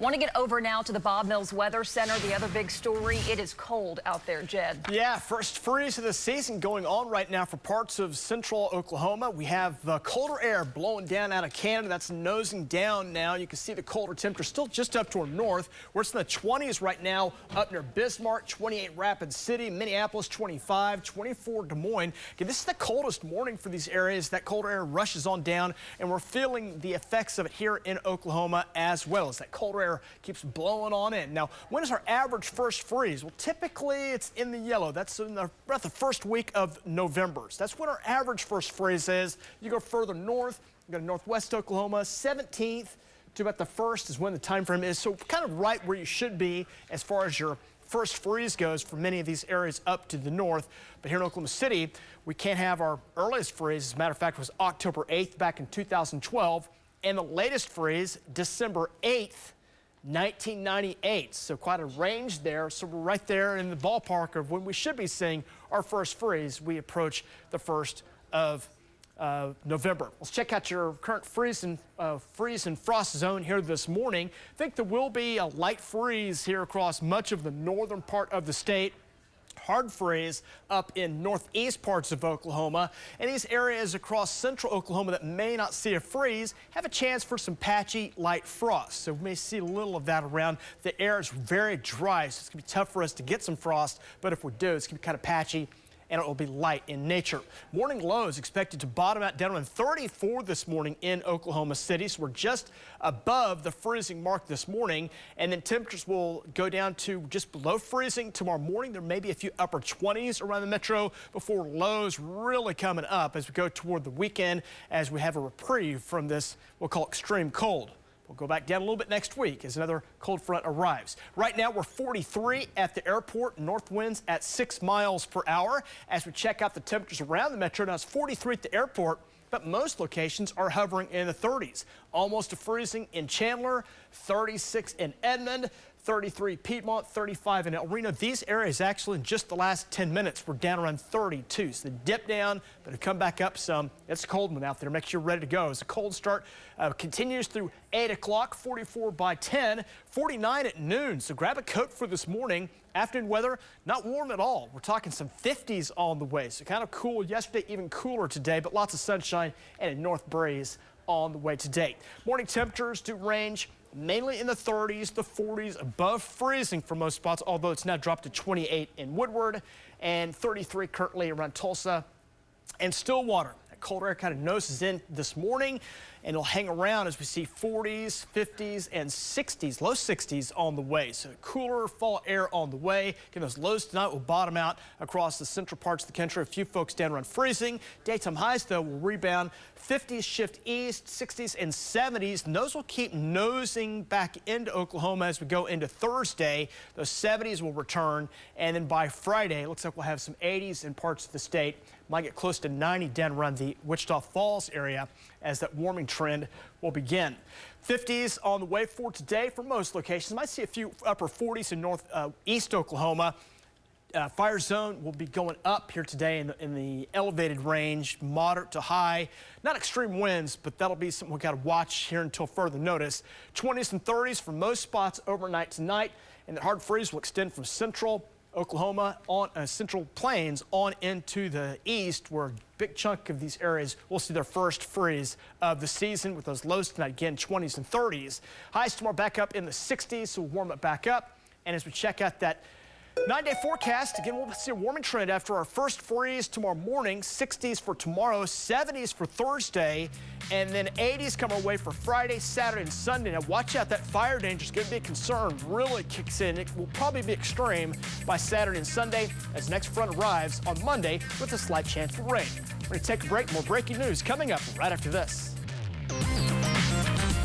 Want to get over now to the Bob Mills Weather Center. The other big story, it is cold out there, Jed. Yeah, first freeze of the season going on right now for parts of central Oklahoma. We have colder air blowing down out of Canada. That's nosing down now. You can see the colder temperature still just up toward north. We're in the 20s right now up near Bismarck, 28 Rapid City, Minneapolis 25, 24 Des Moines. Again, this is the coldest morning for these areas. That colder air rushes on down, and we're feeling the effects of it here in Oklahoma as well as that colder air keeps blowing on in. Now, when is our average first freeze? Well, typically it's in the yellow. That's in about the first week of November. So that's when our average first freeze is. You go further north, you go to northwest Oklahoma, 17th to about the 1st is when the time frame is. So kind of right where you should be as far as your first freeze goes for many of these areas up to the north. But here in Oklahoma City, we can't have our earliest freeze. As a matter of fact, it was October 8th back in 2012. And the latest freeze, December 8th, 1998, so quite a range there. So we're right there in the ballpark of when we should be seeing our first freeze. We approach the 1st of November. Let's check out your current freeze and frost zone here this morning. I think there will be a light freeze here across much of the northern part of the state. Hard freeze up in northeast parts of Oklahoma, and these areas across central Oklahoma that may not see a freeze have a chance for some patchy light frost. So we may see a little of that around. The air is very dry, so it's going to be tough for us to get some frost, but if we do, it's going to be kind of patchy and it will be light in nature. Morning lows expected to bottom out down around 34 this morning in Oklahoma City. So we're just above the freezing mark this morning, and then temperatures will go down to just below freezing tomorrow morning. There may be a few upper 20s around the metro before lows really coming up as we go toward the weekend, as we have a reprieve from this we'll call extreme cold. We'll go back down a little bit next week as another cold front arrives. Right now, we're 43 at the airport, north winds at 6 miles per hour. As we check out the temperatures around the metro, now it's 43 at the airport, but most locations are hovering in the 30s. Almost to freezing in Chandler, 36 in Edmond, 33 Piedmont, 35 in El Reno. These areas actually in just the last 10 minutes were down around 32. So they dip down, but have come back up some. It's a cold one out there. Make sure you're ready to go. As the cold start continues through 8 o'clock, 44 by 10, 49 at noon. So grab a coat for this morning. Afternoon weather, not warm at all. We're talking some 50s on the way. So kind of cool yesterday, even cooler today, but lots of sunshine and a north breeze on the way today. Morning temperatures do range mainly in the 30s, the 40s, above freezing for most spots, although it's now dropped to 28 in Woodward and 33 currently around Tulsa and Stillwater. That cold air kind of noses in this morning, and it'll hang around as we see 40s, 50s, and 60s, low 60s on the way. So cooler fall air on the way. Again, those lows tonight will bottom out across the central parts of the country. A few folks down around freezing. Daytime highs, though, will rebound. 50s shift east, 60s and 70s. And those will keep nosing back into Oklahoma as we go into Thursday. Those 70s will return, and then by Friday, it looks like we'll have some 80s in parts of the state. Might get close to 90 down around the Wichita Falls area as that warming trend will begin. 50s on the way for today for most locations. Might see a few upper 40s in northeast Oklahoma. Fire zone will be going up here today in the elevated range, moderate to high. Not extreme winds, but that'll be something we've got to watch here until further notice. 20s and 30s for most spots overnight tonight, and the hard freeze will extend from central Oklahoma on central plains on into the east, where a big chunk of these areas will see their first freeze of the season with those lows tonight, again, 20s and 30s. Highs tomorrow back up in the 60s, so we'll warm it back up. And as we check out that 9-day forecast, again, we'll see a warming trend after our first freeze tomorrow morning. 60s for tomorrow, 70s for Thursday, and then 80s come our way for Friday, Saturday, and Sunday. Now, watch out. That fire danger is going to be a concern. Really kicks in. It will probably be extreme by Saturday and Sunday as the next front arrives on Monday with a slight chance for rain. We're going to take a break. More breaking news coming up right after this.